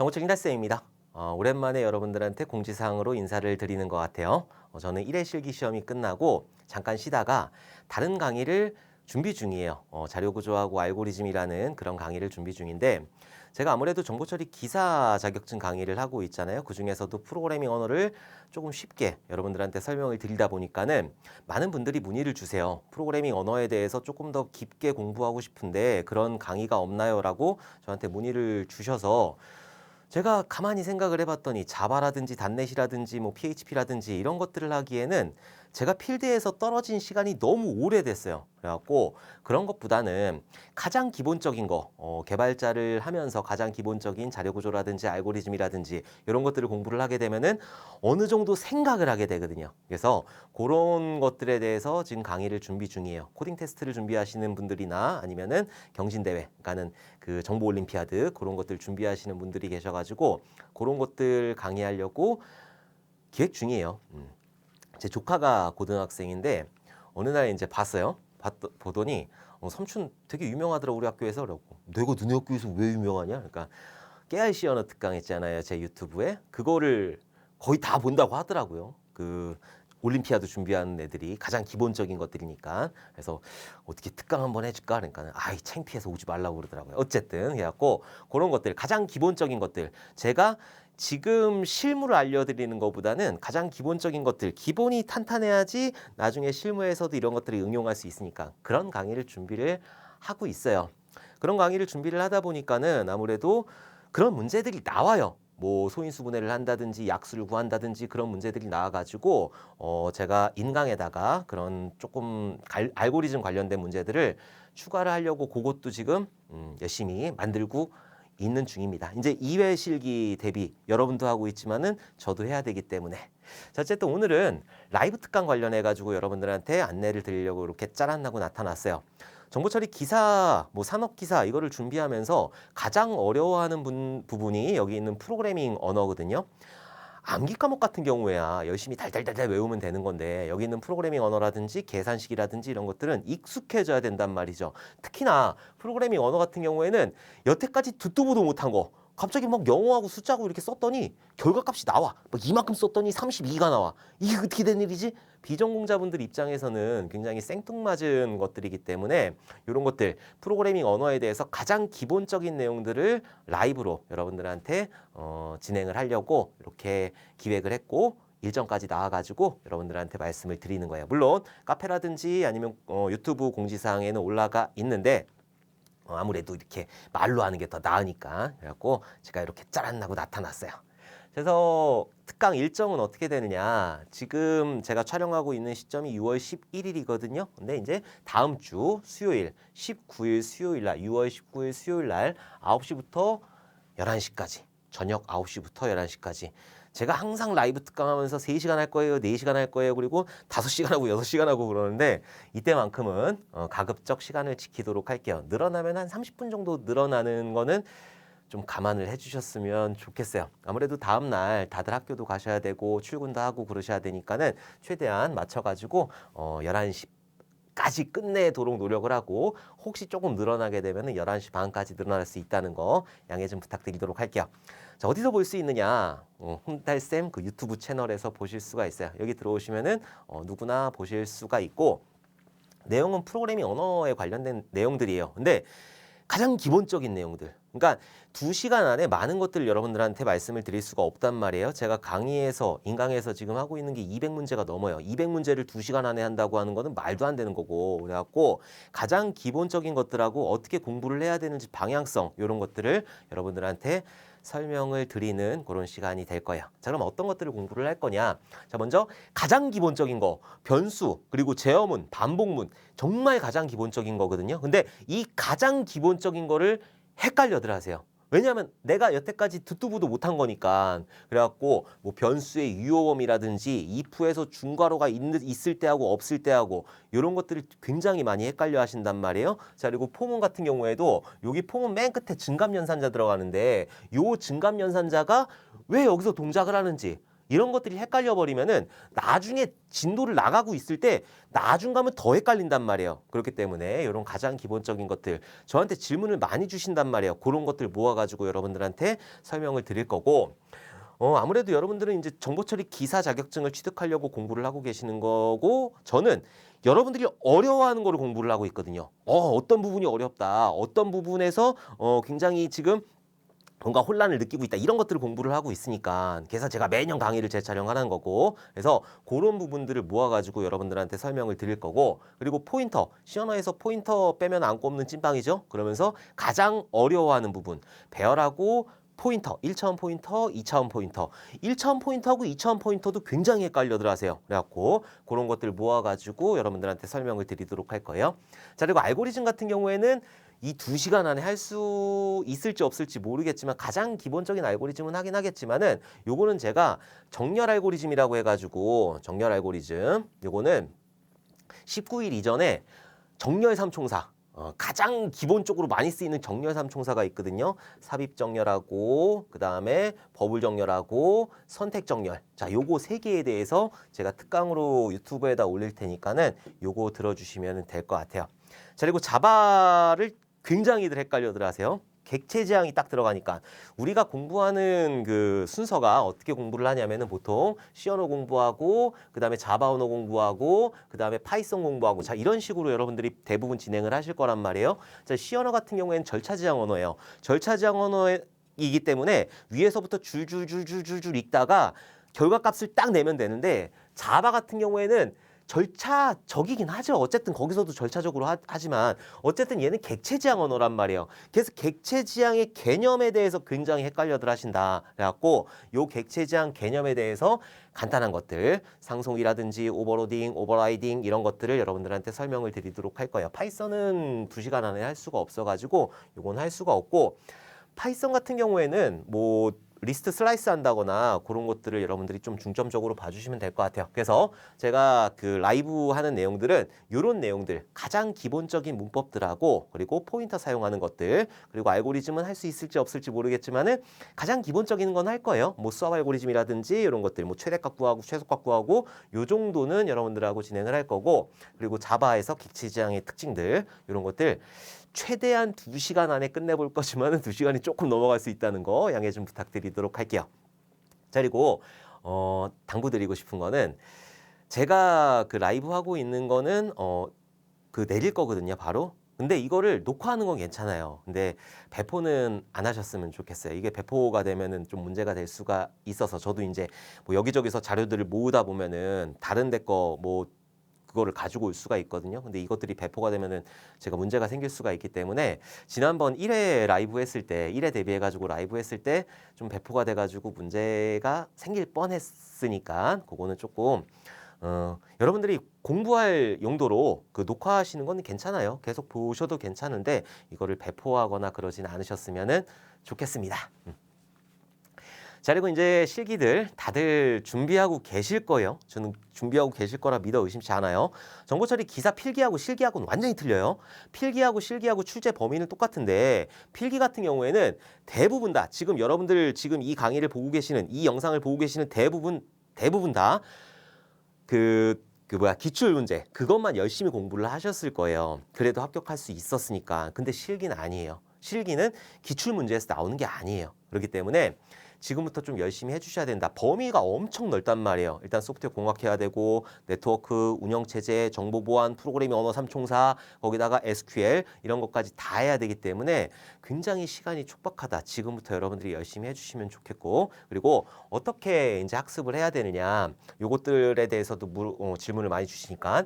정보책 인달쌤입니다. 오랜만에 여러분들한테 공지사항으로 인사를 드리는 것 같아요. 저는 1회 실기 시험이 끝나고 잠깐 쉬다가 다른 강의를 준비 중이에요. 자료구조하고 알고리즘이라는 그런 강의를 준비 중인데 제가 아무래도 정보처리 기사 자격증 강의를 하고 있잖아요. 그중에서도 프로그래밍 언어를 조금 쉽게 여러분들한테 설명을 드리다 보니까는 많은 분들이 문의를 주세요. 프로그래밍 언어에 대해서 조금 더 깊게 공부하고 싶은데 그런 강의가 없나요? 라고 저한테 문의를 주셔서 제가 가만히 생각을 해봤더니 자바라든지 단넷이라든지 뭐 PHP라든지 이런 것들을 하기에는 제가 필드에서 떨어진 시간이 너무 오래됐어요. 그래갖고 그런 것보다는 가장 기본적인 거, 개발자를 하면서 가장 기본적인 자료 구조라든지 알고리즘이라든지 이런 것들을 공부를 하게 되면은 어느 정도 생각을 하게 되거든요. 그래서 그런 것들에 대해서 지금 강의를 준비 중이에요. 코딩 테스트를 준비하시는 분들이나 아니면은 경진대회, 그러니까는 그 정보 올림피아드 그런 것들 준비하시는 분들이 계셔가지고 그런 것들 강의하려고 기획 중이에요. 제 조카가 고등학생인데 어느 날 이제 봤어요. 보더니 삼촌 되게 유명하더라 우리 학교에서. 그러고 내가 너네 학교에서 왜 유명하냐? 그러니까 깨알씨 언어 특강 있잖아요. 제 유튜브에 그거를 거의 다 본다고 하더라고요. 그 올림피아드 준비하는 애들이 가장 기본적인 것들이니까. 그래서 어떻게 특강 한번 해줄까? 그러니까 아이 창피해서 오지 말라고 그러더라고요. 어쨌든 그래갖고 그런 것들 가장 기본적인 것들 제가 지금 실무를 알려드리는 것보다는 가장 기본적인 것들 기본이 탄탄해야지 나중에 실무에서도 이런 것들을 응용할 수 있으니까 그런 강의를 준비를 하고 있어요. 그런 강의를 준비를 하다 보니까는 아무래도 그런 문제들이 나와요. 뭐 소인수 분해를 한다든지 약수를 구한다든지 그런 문제들이 나와가지고 제가 인강에다가 그런 조금 알고리즘 관련된 문제들을 추가를 하려고 그것도 지금 열심히 만들고 있는 중입니다. 이제 2회 실기 대비 여러분도 하고 있지만은 저도 해야 되기 때문에 자, 어쨌든 오늘은 라이브 특강 관련해 가지고 여러분들한테 안내를 드리려고 이렇게 짜란하고 나타났어요. 정보처리 기사, 뭐 산업기사 이거를 준비하면서 가장 어려워하는 부분이 여기 있는 프로그래밍 언어거든요. 암기 과목 같은 경우에야 열심히 달달달달 외우면 되는 건데 여기 있는 프로그래밍 언어라든지 계산식이라든지 이런 것들은 익숙해져야 된단 말이죠. 특히나 프로그래밍 언어 같은 경우에는 여태까지 듣도 보도 못한 거 갑자기 막 영어하고 숫자하고 이렇게 썼더니 결과값이 나와. 막 이만큼 썼더니 32가 나와. 이게 어떻게 된 일이지? 비전공자분들 입장에서는 굉장히 생뚱맞은 것들이기 때문에 이런 것들 프로그래밍 언어에 대해서 가장 기본적인 내용들을 라이브로 여러분들한테 진행을 하려고 이렇게 기획을 했고 일정까지 나와가지고 여러분들한테 말씀을 드리는 거예요. 물론 카페라든지 아니면 유튜브 공지사항에는 올라가 있는데 아무래도 이렇게 말로 하는 게 더 나으니까 그래갖고 제가 이렇게 짜란하고 나타났어요. 그래서 특강 일정은 어떻게 되느냐. 지금 제가 촬영하고 있는 시점이 6월 11일이거든요. 근데 이제 다음 주 수요일 19일 수요일 날 6월 19일 수요일 날 9시부터 11시까지 저녁 9시부터 11시까지 제가 항상 라이브 특강하면서 3시간 할 거예요. 4시간 할 거예요. 그리고 5시간 하고 6시간 하고 그러는데 이때만큼은 가급적 시간을 지키도록 할게요. 늘어나면 한 30분 정도 늘어나는 거는 좀 감안을 해주셨으면 좋겠어요. 아무래도 다음 날 다들 학교도 가셔야 되고 출근도 하고 그러셔야 되니까는 최대한 맞춰가지고 11시까지 끝내도록 노력을 하고 혹시 조금 늘어나게 되면 11시 반까지 늘어날 수 있다는 거 양해 좀 부탁드리도록 할게요. 자, 어디서 볼 수 있느냐? 홍달쌤 그 유튜브 채널에서 보실 수가 있어요. 여기 들어오시면은 누구나 보실 수가 있고 내용은 프로그래밍 언어에 관련된 내용들이에요. 근데 가장 기본적인 내용들. 그러니까 2시간 안에 많은 것들을 여러분들한테 말씀을 드릴 수가 없단 말이에요. 제가 강의에서 인강에서 지금 하고 있는 게 200문제가 넘어요. 200문제를 2시간 안에 한다고 하는 거는 말도 안 되는 거고. 그래갖고 가장 기본적인 것들하고 어떻게 공부를 해야 되는지 방향성 이런 것들을 여러분들한테 설명을 드리는 그런 시간이 될 거예요. 자, 그럼 어떤 것들을 공부를 할 거냐? 자, 먼저 가장 기본적인 거, 변수, 그리고 제어문, 반복문, 정말 가장 기본적인 거거든요. 근데 이 가장 기본적인 거를 헷갈려들 하세요. 왜냐하면 내가 여태까지 듣도 보도 못한 거니까. 그래갖고 뭐 변수의 유효범위라든지 if에서 중괄호가 있을 때하고 없을 때하고 이런 것들을 굉장히 많이 헷갈려 하신단 말이에요. 자, 그리고 포문 같은 경우에도 여기 포문 맨 끝에 증감연산자 들어가는데 요 증감연산자가 왜 여기서 동작을 하는지 이런 것들이 헷갈려 버리면은 나중에 진도를 나가고 있을 때 나중 가면 더 헷갈린단 말이에요. 그렇기 때문에 이런 가장 기본적인 것들 저한테 질문을 많이 주신단 말이에요. 그런 것들 모아가지고 여러분들한테 설명을 드릴 거고 아무래도 여러분들은 이제 정보처리 기사 자격증을 취득하려고 공부를 하고 계시는 거고 저는 여러분들이 어려워하는 거를 공부를 하고 있거든요. 어떤 부분이 어렵다. 어떤 부분에서 굉장히 지금 뭔가 혼란을 느끼고 있다. 이런 것들을 공부를 하고 있으니까 그래서 제가 매년 강의를 재촬영하는 거고 그래서 그런 부분들을 모아가지고 여러분들한테 설명을 드릴 거고 그리고 포인터, 시언어에서 포인터 빼면 안 꼽는 찐빵이죠. 그러면서 가장 어려워하는 부분 배열하고 포인터, 1차원 포인터, 2차원 포인터. 1차원 포인터하고 2차원 포인터도 굉장히 헷갈려들 하세요. 그래갖고 그런 것들 모아가지고 여러분들한테 설명을 드리도록 할 거예요. 자, 그리고 알고리즘 같은 경우에는 이 2시간 안에 할 수 있을지 없을지 모르겠지만 가장 기본적인 알고리즘은 하긴 하겠지만은 요거는 제가 정렬 알고리즘이라고 해가지고 정렬 알고리즘 요거는 19일 이전에 정렬 삼총사 가장 기본적으로 많이 쓰이는 정렬 삼총사가 있거든요. 삽입 정렬하고 그다음에 버블 정렬하고 선택 정렬. 자, 요거 세 개에 대해서 제가 특강으로 유튜브에다 올릴 테니까는 요거 들어주시면 될 것 같아요. 자, 그리고 자바를 굉장히들 헷갈려들 하세요. 객체 지향이 딱 들어가니까 우리가 공부하는 그 순서가 어떻게 공부를 하냐면은 보통 C 언어 공부하고 그다음에 자바 언어 공부하고 그다음에 파이썬 공부하고 자 이런 식으로 여러분들이 대부분 진행을 하실 거란 말이에요. 자, C 언어 같은 경우에는 절차 지향 언어예요. 절차 지향 언어이기 때문에 위에서부터 줄줄줄줄줄줄 읽다가 결과값을 딱 내면 되는데 자바 같은 경우에는 절차적이긴 하죠. 어쨌든 거기서도 절차적으로 하지만 어쨌든 얘는 객체 지향 언어란 말이에요. 그래서 객체 지향의 개념에 대해서 굉장히 헷갈려들 하신다. 그래갖고 요 객체 지향 개념에 대해서 간단한 것들 상송이라든지 오버로딩, 오버라이딩 이런 것들을 여러분들한테 설명을 드리도록 할 거예요. 파이썬은 2시간 안에 할 수가 없어가지고 요건 할 수가 없고 파이썬 같은 경우에는 뭐 리스트 슬라이스 한다거나 그런 것들을 여러분들이 좀 중점적으로 봐주시면 될 것 같아요. 그래서 제가 그 라이브 하는 내용들은 이런 내용들 가장 기본적인 문법들하고 그리고 포인터 사용하는 것들 그리고 알고리즘은 할 수 있을지 없을지 모르겠지만은 가장 기본적인 건 할 거예요. 뭐 수압 알고리즘이라든지 이런 것들 뭐 최대값 구하고 최소값 구하고 요 정도는 여러분들하고 진행을 할 거고 그리고 자바에서 객체 지향의 특징들 이런 것들 최대한 2시간 안에 끝내볼 거지만 2시간이 조금 넘어갈 수 있다는 거 양해 좀 부탁드리도록 할게요. 자, 그리고 당부드리고 싶은 거는 제가 그 라이브 하고 있는 거는 그 내릴 거거든요, 바로. 근데 이거를 녹화하는 건 괜찮아요. 근데 배포는 안 하셨으면 좋겠어요. 이게 배포가 되면은 좀 문제가 될 수가 있어서 저도 이제 뭐 여기저기서 자료들을 모으다 보면은 다른 데 거 뭐 그거를 가지고 올 수가 있거든요. 근데 이것들이 배포가 되면은 제가 문제가 생길 수가 있기 때문에 지난번 1회 라이브 했을 때 1회 대비해가지고 라이브 했을 때 좀 배포가 돼가지고 문제가 생길 뻔했으니까 그거는 조금 여러분들이 공부할 용도로 그 녹화하시는 건 괜찮아요. 계속 보셔도 괜찮은데 이거를 배포하거나 그러진 않으셨으면 좋겠습니다. 자, 그리고 이제 실기들 다들 준비하고 계실 거예요. 저는 준비하고 계실 거라 믿어 의심치 않아요. 정보처리 기사 필기하고 실기하고는 완전히 틀려요. 필기하고 실기하고 출제 범위는 똑같은데 필기 같은 경우에는 대부분 다 지금 여러분들 지금 이 강의를 보고 계시는 이 영상을 보고 계시는 대부분 다 기출 문제 그것만 열심히 공부를 하셨을 거예요. 그래도 합격할 수 있었으니까. 근데 실기는 아니에요. 실기는 기출 문제에서 나오는 게 아니에요. 그렇기 때문에 지금부터 좀 열심히 해주셔야 된다. 범위가 엄청 넓단 말이에요. 일단 소프트웨어 공학해야 되고 네트워크, 운영체제, 정보보안, 프로그래밍 언어 삼총사, 거기다가 SQL 이런 것까지 다 해야 되기 때문에 굉장히 시간이 촉박하다. 지금부터 여러분들이 열심히 해주시면 좋겠고 그리고 어떻게 이제 학습을 해야 되느냐 요것들에 대해서도 질문을 많이 주시니까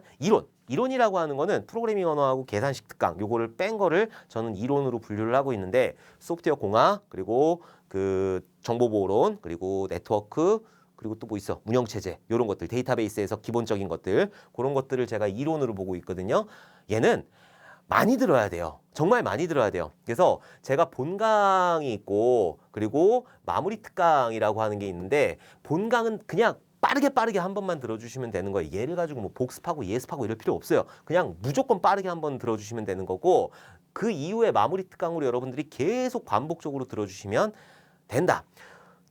이론이라고 하는 거는 프로그래밍 언어하고 계산식 특강 요거를 뺀 거를 저는 이론으로 분류를 하고 있는데 소프트웨어 공학 그리고 그 정보보호론 그리고 네트워크 그리고 또 뭐 있어 운영체제 이런 것들 데이터베이스에서 기본적인 것들 그런 것들을 제가 이론으로 보고 있거든요. 얘는 많이 들어야 돼요. 정말 많이 들어야 돼요. 그래서 제가 본강이 있고 그리고 마무리 특강이라고 하는 게 있는데 본강은 그냥 빠르게 한 번만 들어주시면 되는 거예요. 얘를 가지고 뭐 복습하고 예습하고 이럴 필요 없어요. 그냥 무조건 빠르게 한 번 들어주시면 되는 거고 그 이후에 마무리 특강으로 여러분들이 계속 반복적으로 들어주시면 된다.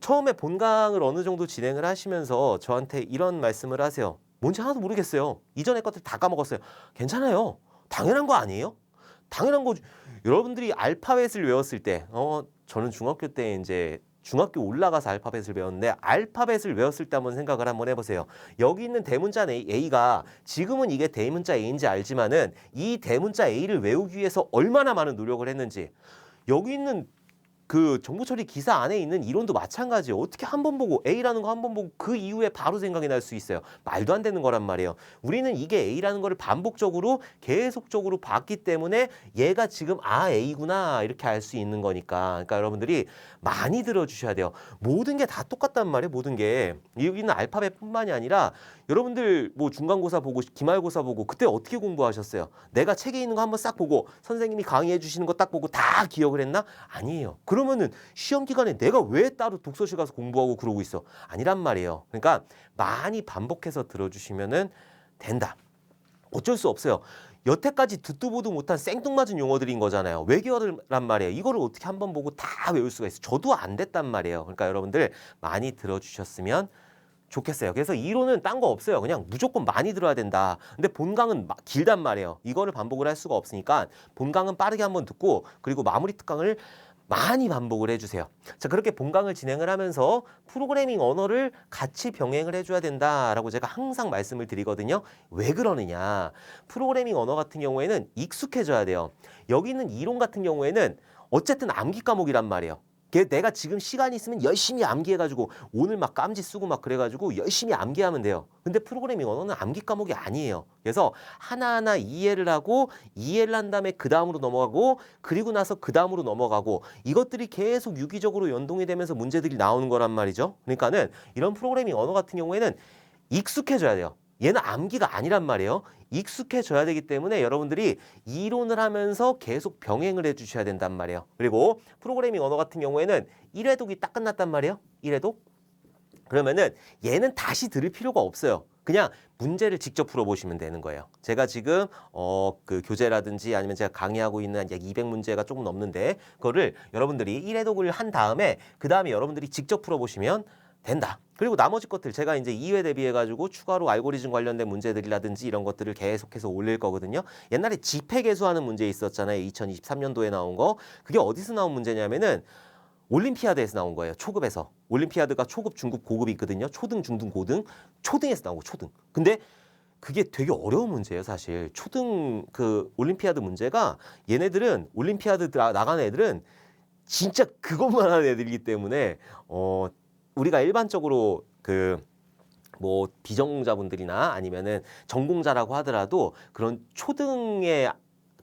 처음에 본강을 어느 정도 진행을 하시면서 저한테 이런 말씀을 하세요. 뭔지 하나도 모르겠어요. 이전의 것들 다 까먹었어요. 괜찮아요. 당연한 거 아니에요? 당연한 거. 여러분들이 알파벳을 외웠을 때, 저는 중학교 때 이제 중학교 올라가서 알파벳을 배웠는데 알파벳을 외웠을 때 한번 생각을 한번 해보세요. 여기 있는 대문자 A가 지금은 이게 대문자 A인지 알지만은 이 대문자 A를 외우기 위해서 얼마나 많은 노력을 했는지, 여기 있는 그 정보 처리 기사 안에 있는 이론도 마찬가지예요. 어떻게 한 번 보고 A라는 거 한 번 보고 그 이후에 바로 생각이 날 수 있어요. 말도 안 되는 거란 말이에요. 우리는 이게 A라는 거를 반복적으로 계속적으로 봤기 때문에 얘가 지금 A구나 이렇게 알 수 있는 거니까. 그러니까 여러분들이 많이 들어주셔야 돼요. 모든 게 다 똑같단 말이에요. 모든 게. 여기는 알파벳뿐만이 아니라 여러분들 뭐 중간고사 보고 기말고사 보고 그때 어떻게 공부하셨어요? 내가 책에 있는 거 한번 싹 보고 선생님이 강의해 주시는 거 딱 보고 다 기억을 했나? 아니에요. 그러면은 시험 기간에 내가 왜 따로 독서실 가서 공부하고 그러고 있어? 아니란 말이에요. 그러니까 많이 반복해서 들어주시면은 된다. 어쩔 수 없어요. 여태까지 듣도 보도 못한 생뚱맞은 용어들인 거잖아요. 외계어란 말이에요. 이거를 어떻게 한번 보고 다 외울 수가 있어요. 저도 안 됐단 말이에요. 그러니까 여러분들 많이 들어주셨으면 좋겠어요. 그래서 이론은 딴 거 없어요. 그냥 무조건 많이 들어야 된다. 근데 본강은 길단 말이에요. 이거를 반복을 할 수가 없으니까 본강은 빠르게 한번 듣고 그리고 마무리 특강을 많이 반복을 해주세요. 자, 그렇게 본강을 진행을 하면서 프로그래밍 언어를 같이 병행을 해줘야 된다라고 제가 항상 말씀을 드리거든요. 왜 그러느냐. 프로그래밍 언어 같은 경우에는 익숙해져야 돼요. 여기 있는 이론 같은 경우에는 어쨌든 암기 과목이란 말이에요. 내가 지금 시간이 있으면 열심히 암기해가지고 오늘 막 깜지 쓰고 막 그래가지고 열심히 암기하면 돼요. 근데 프로그래밍 언어는 암기 과목이 아니에요. 그래서 하나하나 이해를 하고 이해를 한 다음에 그 다음으로 넘어가고 그리고 나서 그 다음으로 넘어가고 이것들이 계속 유기적으로 연동이 되면서 문제들이 나오는 거란 말이죠. 그러니까는 이런 프로그래밍 언어 같은 경우에는 익숙해져야 돼요. 얘는 암기가 아니란 말이에요. 익숙해져야 되기 때문에 여러분들이 이론을 하면서 계속 병행을 해주셔야 된단 말이에요. 그리고 프로그래밍 언어 같은 경우에는 1회독이 딱 끝났단 말이에요. 1회독. 그러면은 얘는 다시 들을 필요가 없어요. 그냥 문제를 직접 풀어보시면 되는 거예요. 제가 지금 그 교재라든지 아니면 제가 강의하고 있는 약 200문제가 조금 넘는데 그거를 여러분들이 1회독을 한 다음에 그 다음에 여러분들이 직접 풀어보시면 된다. 그리고 나머지 것들 제가 이제 2회 대비해가지고 추가로 알고리즘 관련된 문제들이라든지 이런 것들을 계속해서 올릴 거거든요. 옛날에 지폐계수하는 문제 있었잖아요. 2023년도에 나온 거. 그게 어디서 나온 문제냐면은 올림피아드에서 나온 거예요. 초급에서. 올림피아드가 초급, 중급, 고급이 있거든요. 초등, 중등, 고등. 초등에서 나온 거, 초등. 근데 그게 되게 어려운 문제예요, 사실. 초등 그 올림피아드 문제가 얘네들은 올림피아드 나가는 애들은 진짜 그것만 하는 애들이기 때문에 우리가 일반적으로 그 뭐 비전공자분들이나 아니면은 전공자라고 하더라도 그런 초등의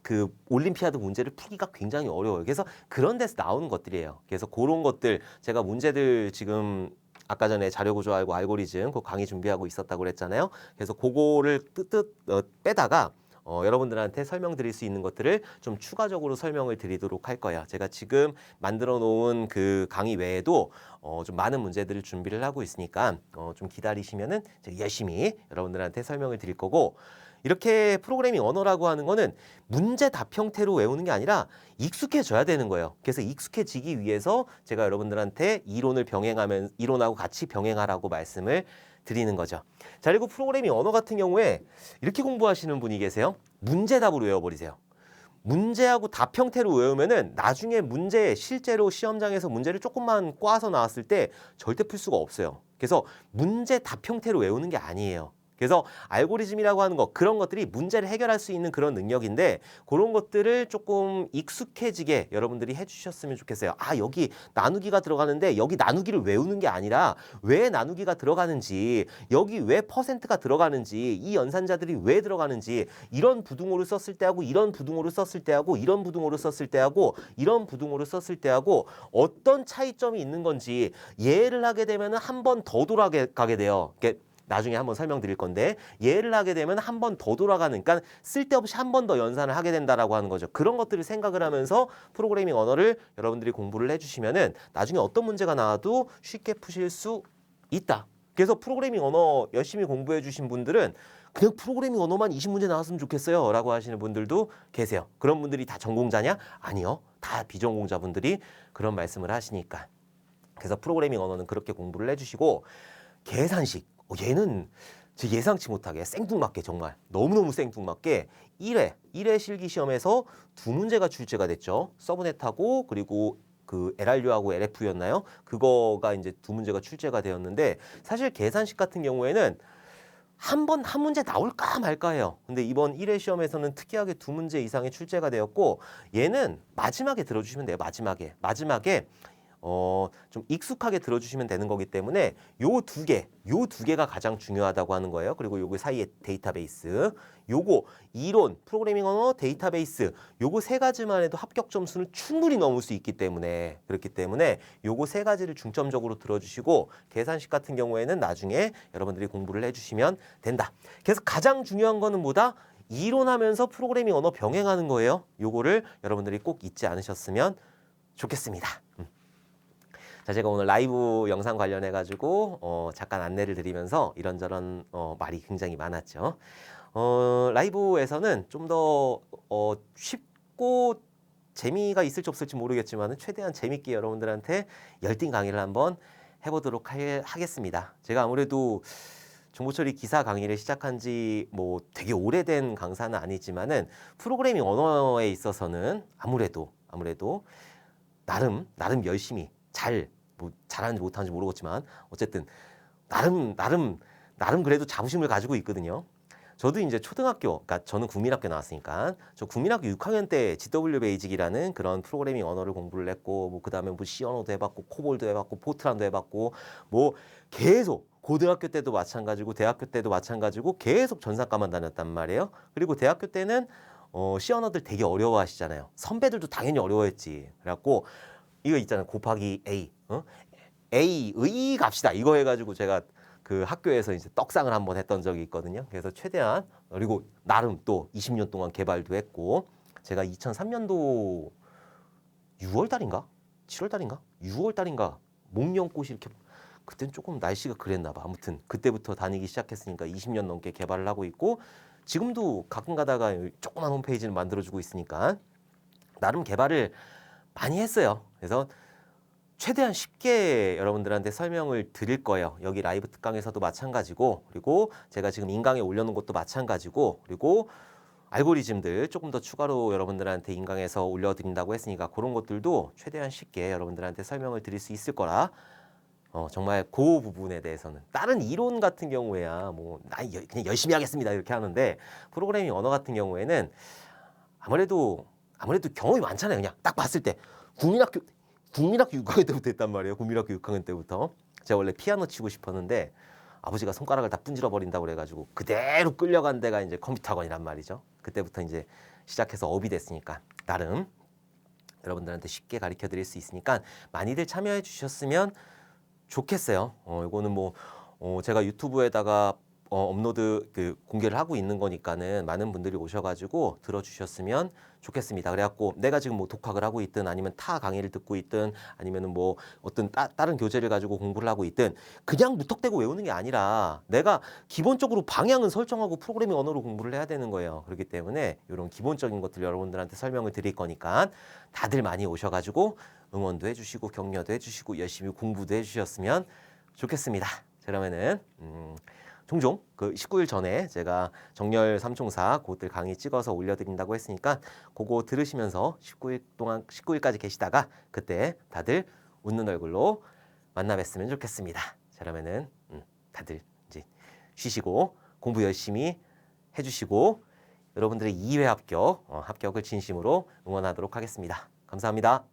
그 올림피아드 문제를 풀기가 굉장히 어려워요. 그래서 그런 데서 나오는 것들이에요. 그래서 그런 것들 제가 문제들 지금 아까 전에 자료구조하고 알고리즘 그 강의 준비하고 있었다고 그랬잖아요. 그래서 그거를 빼다가 여러분들한테 설명드릴 수 있는 것들을 좀 추가적으로 설명을 드리도록 할 거예요. 제가 지금 만들어 놓은 그 강의 외에도 좀 많은 문제들을 준비를 하고 있으니까 좀 기다리시면은 제가 열심히 여러분들한테 설명을 드릴 거고, 이렇게 프로그래밍 언어라고 하는 거는 문제 답 형태로 외우는 게 아니라 익숙해져야 되는 거예요. 그래서 익숙해지기 위해서 제가 여러분들한테 이론하고 같이 병행하라고 말씀을 드리는 거죠. 자, 그리고 프로그래밍 언어 같은 경우에 이렇게 공부하시는 분이 계세요. 문제답으로 외워버리세요. 문제하고 답 형태로 외우면은 나중에 실제로 시험장에서 문제를 조금만 꽈서 나왔을 때 절대 풀 수가 없어요. 그래서 문제 답 형태로 외우는 게 아니에요. 그래서 알고리즘이라고 하는 거, 그런 것들이 문제를 해결할 수 있는 그런 능력인데 그런 것들을 조금 익숙해지게 여러분들이 해주셨으면 좋겠어요. 여기 나누기가 들어가는데 여기 나누기를 외우는 게 아니라 왜 나누기가 들어가는지, 여기 왜 퍼센트가 들어가는지, 이 연산자들이 왜 들어가는지, 이런 부등호를 썼을 때하고 이런 부등호를 썼을 때하고 이런 부등호를 썼을 때하고 이런 부등호를 썼을 때하고 어떤 차이점이 있는 건지 예를 하게 되면 한 번 더 돌아가게 돼요. 나중에 한번 설명드릴 건데, 예를 하게 되면 한 번 더 돌아가는, 그러니까 쓸데없이 한 번 더 연산을 하게 된다라고 하는 거죠. 그런 것들을 생각을 하면서 프로그래밍 언어를 여러분들이 공부를 해주시면은 나중에 어떤 문제가 나와도 쉽게 푸실 수 있다. 그래서 프로그래밍 언어 열심히 공부해 주신 분들은 그냥 프로그래밍 언어만 20문제 나왔으면 좋겠어요 라고 하시는 분들도 계세요. 그런 분들이 다 전공자냐? 아니요. 다 비전공자분들이 그런 말씀을 하시니까. 그래서 프로그래밍 언어는 그렇게 공부를 해주시고 계산식 얘는 제 예상치 못하게 생뚱맞게 정말 너무너무 생뚱맞게 1회 실기 시험에서 두 문제가 출제가 됐죠. 서브넷하고 그리고 그 LRU하고 LF였나요? 그거가 이제 두 문제가 출제가 되었는데 사실 계산식 같은 경우에는 한 문제 나올까 말까 해요. 근데 이번 1회 시험에서는 특이하게 두 문제 이상의 출제가 되었고 얘는 마지막에 들어주시면 돼요. 마지막에 좀 익숙하게 들어주시면 되는 거기 때문에 요 두 개가 가장 중요하다고 하는 거예요. 그리고 요거 사이에 데이터베이스, 요거 이론, 프로그래밍 언어, 데이터베이스, 요거 세 가지만 해도 합격 점수는 충분히 넘을 수 있기 때문에 그렇기 때문에 요거 세 가지를 중점적으로 들어주시고 계산식 같은 경우에는 나중에 여러분들이 공부를 해주시면 된다. 그래서 가장 중요한 거는 뭐다? 이론하면서 프로그래밍 언어 병행하는 거예요. 요거를 여러분들이 꼭 잊지 않으셨으면 좋겠습니다. 자, 제가 오늘 라이브 영상 관련해가지고 잠깐 안내를 드리면서 이런저런 말이 굉장히 많았죠. 라이브에서는 좀 더 쉽고 재미가 있을지 없을지 모르겠지만 최대한 재밌게 여러분들한테 열띤 강의를 한번 해보도록 하겠습니다. 제가 아무래도 정보처리 기사 강의를 시작한 지 뭐 되게 오래된 강사는 아니지만은 프로그래밍 언어에 있어서는 아무래도 나름 열심히 뭐 잘하는지 못하는지 모르겠지만 어쨌든 나름 그래도 자부심을 가지고 있거든요. 저도 이제 초등학교, 그러니까 저는 국민학교 나왔으니까 저 국민학교 6학년 때 GW 베이직이라는 그런 프로그래밍 언어를 공부를 했고 뭐 그다음에 뭐 C 언어도 해봤고 코볼도 해봤고 포트란도 해봤고 뭐 계속 고등학교 때도 마찬가지고 대학교 때도 마찬가지고 계속 전산과만 다녔단 말이에요. 그리고 대학교 때는 C 언어들 되게 어려워하시잖아요. 선배들도 당연히 어려워했지. 그래갖고 이거 있잖아요. 곱하기 A, A의 값이다. 이거 해가지고 제가 그 학교에서 이제 떡상을 한번 했던 적이 있거든요. 그래서 최대한 그리고 나름 또 20년 동안 개발도 했고 제가 2003년도 6월 달인가? 7월 달인가? 6월 달인가? 목련꽃이 이렇게 그땐 조금 날씨가 그랬나 봐. 아무튼 그때부터 다니기 시작했으니까 20년 넘게 개발을 하고 있고 지금도 가끔 가다가 조그만 홈페이지를 만들어주고 있으니까 나름 개발을 많이 했어요. 그래서 최대한 쉽게 여러분들한테 설명을 드릴 거예요. 여기 라이브 특강에서도 마찬가지고 그리고 제가 지금 인강에 올려놓은 것도 마찬가지고 그리고 알고리즘들 조금 더 추가로 여러분들한테 인강에서 올려드린다고 했으니까 그런 것들도 최대한 쉽게 여러분들한테 설명을 드릴 수 있을 거라 정말 그 부분에 대해서는 다른 이론 같은 경우에야 뭐 그냥 열심히 하겠습니다 이렇게 하는데 프로그래밍 언어 같은 경우에는 아무래도 경험이 많잖아요. 그냥 딱 봤을 때 국민학교 6학년 때부터 했단 말이에요. 국민학교 6학년 때부터. 제가 원래 피아노 치고 싶었는데 아버지가 손가락을 다 분질러 버린다고 그래가지고 그대로 끌려간 데가 이제 컴퓨터 학원이란 말이죠. 그때부터 이제 시작해서 업이 됐으니까 나름 여러분들한테 쉽게 가르쳐 드릴 수 있으니까 많이들 참여해 주셨으면 좋겠어요. 이거는 뭐 제가 유튜브에다가 업로드 공개를 하고 있는 거니까는 많은 분들이 오셔가지고 들어주셨으면 좋겠습니다. 그래갖고 내가 지금 뭐 독학을 하고 있든 아니면 타 강의를 듣고 있든 아니면은 뭐 어떤 다른 교재를 가지고 공부를 하고 있든 그냥 무턱대고 외우는 게 아니라 내가 기본적으로 방향은 설정하고 프로그래밍 언어로 공부를 해야 되는 거예요. 그렇기 때문에 이런 기본적인 것들 여러분들한테 설명을 드릴 거니까 다들 많이 오셔가지고 응원도 해주시고 격려도 해주시고 열심히 공부도 해주셨으면 좋겠습니다. 그러면은 종종 그 19일 전에 제가 정렬 삼총사 그것들 강의 찍어서 올려드린다고 했으니까 그거 들으시면서 19일까지 계시다가 그때 다들 웃는 얼굴로 만나 뵀으면 좋겠습니다. 그러면은 다들 이제 쉬시고 공부 열심히 해주시고 여러분들의 2회 합격을 진심으로 응원하도록 하겠습니다. 감사합니다.